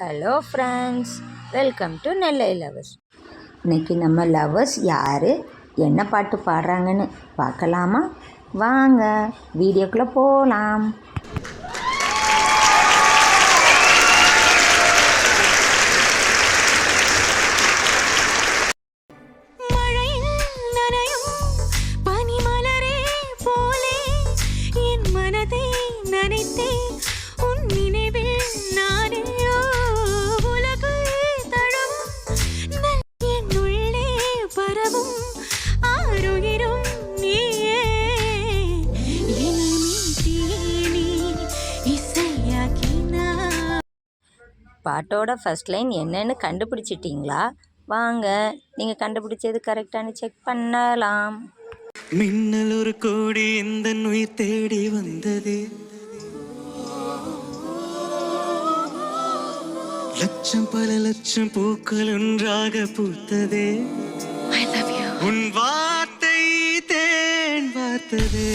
Hello friends, welcome to Nellai lovers. இன்றைக்கி நம்ம lovers யார் என்ன பாட்டு பாடுறாங்கன்னு பார்க்கலாமா? வாங்க வீடியோக்குள்ளே போகலாம். பாட்டோட ஃபர்ஸ்ட் லைன் என்னன்னு கண்டுபிடிச்சிட்டிங்களா? வாங்க நீங்கள் கண்டுபிடிச்சது கரெக்டானு செக் பண்ணலாம். மின்னல் ஒரு கோடி இந்த உயிர் தேடி வந்தது, லட்சம் பல லட்சம் பூக்கள் ஒன்றாக பூத்ததே, உன் வார்த்தை தேன் பார்த்ததே.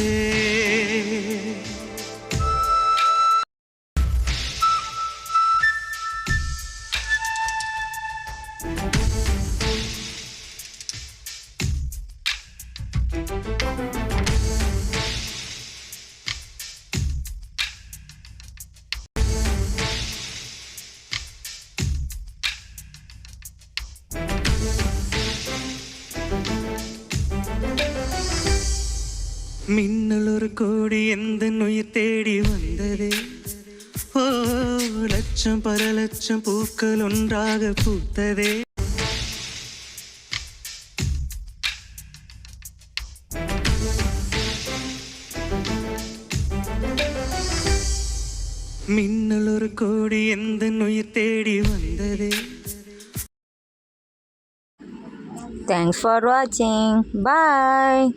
மின்னல் ஒரு கோடி எந்த உயிர் தேடி வந்ததே, ஓ லட்சம் பல லட்சம் பூக்கள் ஒன்றாக பூத்ததே, மின்னல் ஒரு கோடி எந்த உயிர் தேடி வந்ததே. தேங்க்ஸ் ஃபார் வாட்சிங். பாய்.